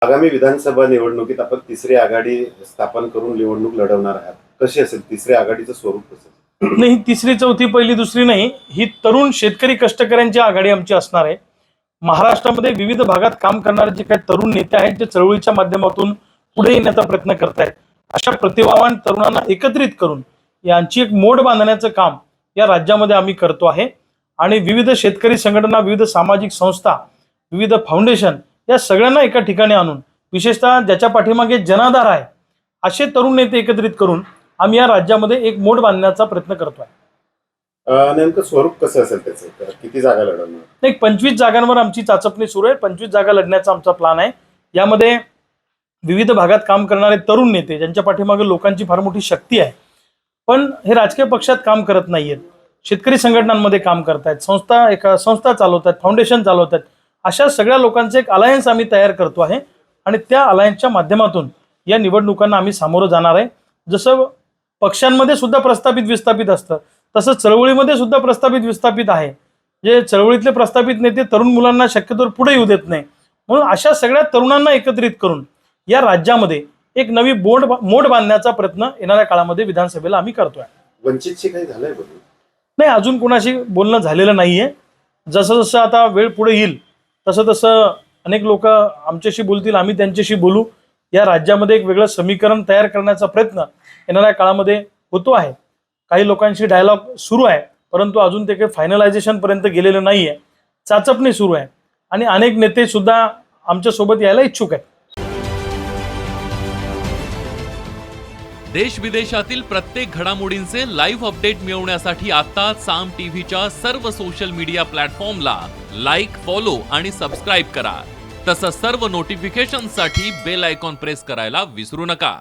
आगामी विधानसभा निवडणुकीत आपण तिसरी आघाडी स्थापन करून निवडणूक लढवणार आहात. कशी असेल तिसऱ्या आघाडीचं स्वरूप कसं? नाही, तिसरी चौथी पहिली दुसरी नाही, ही तरुण शेतकरी कष्टकऱ्यांची आघाडी आमची असणार आहे. महाराष्ट्रामध्ये विविध भागात काम करणारे जे काही तरुण नेते आहेत ते चळवळीच्या माध्यमातून पुढे येण्याचा प्रयत्न करतायत. अशा प्रतिभावान तरुणांना एकत्रित करून यांची एक मोड बांधण्याचं काम या राज्यामध्ये आम्ही करतो आहे. आणि विविध शेतकरी संघटना, विविध सामाजिक संस्था, विविध फाउंडेशन या सगळ्यांना एका ठिकाणी आणून, विशेषतः ज्याच्या पाठीमागे जनाधार आहे असे तरुण नेते एकत्रित करून आम्ही या राज्यामध्ये एक मोड बांधण्याचा प्रयत्न करतोय. नेमकं स्वरूप कसं असेल त्याचं? किती जागा लढवणार? नाही, 25 जागांवर आमची चाचपणी सुरू आहे. 25 जागा लढण्याचा आमचा प्लान आहे. यामध्ये विविध भागात काम करणारे तरुण नेते, ज्यांच्या पाठीमागे लोकांची फार मोठी शक्ती आहे, पण हे राजकीय पक्षात काम करत नाहीयेत, शेतकरी संघटनांमध्ये काम करतायत, संस्था चालवतात, फाउंडेशन चालवतात. अशा सगळ्या लोकांचे एक अलायन्स आम्ही तयार करतो आहे आणि त्या अलायन्सच्या माध्यमातून या निवडणुकांना आम्ही सामोरं जाणार आहे. जसं पक्षांमध्ये सुद्धा प्रस्थापित विस्थापित असतं, तसं चळवळीमध्ये सुद्धा प्रस्थापित विस्थापित आहे. जे चळवळीतले प्रस्थापित नेते तरुण मुलांना शक्यतोवर पुढे येऊ देत नाही, म्हणून अशा सगळ्या तरुणांना एकत्रित करून या राज्यामध्ये एक नवी मोड बांधण्याचा प्रयत्न येणाऱ्या काळामध्ये विधानसभेला आम्ही करतोय. वंचितशी काही झालंय बोलून? नाही, अजून कोणाशी बोलणं झालेलं नाहीये. जसं जसं आता वेळ पुढे येईल तसं तसं अनेक लोक आमच्याशी बोलतील, आम्ही त्यांच्याशी बोलू. या राज्यामध्ये एक वेगळं समीकरण तयार करण्याचा प्रयत्न येणाऱ्या काळामध्ये होतो आहे. काही लोकांशी डायलॉग सुरू आहे, परंतु अजून ते काही फायनलायझेशन पर्यंत गेलेलं नाहीये. चाचपणी सुरू आहे आणि अनेक नेते सुद्धा आमच्या सोबत यायला इच्छुक आहेत. देश विदेशातील प्रत्येक घडामोडींचे लाईव्ह अपडेट मिळवण्यासाठी आता साम टीव्हीच्या सर्व सोशल मीडिया प्लॅटफॉर्मला लाईक, फॉलो आणि सबस्क्राईब करा. तसंच सर्व नोटिफिकेशनसाठी बेल आयकॉन प्रेस करायला विसरू नका.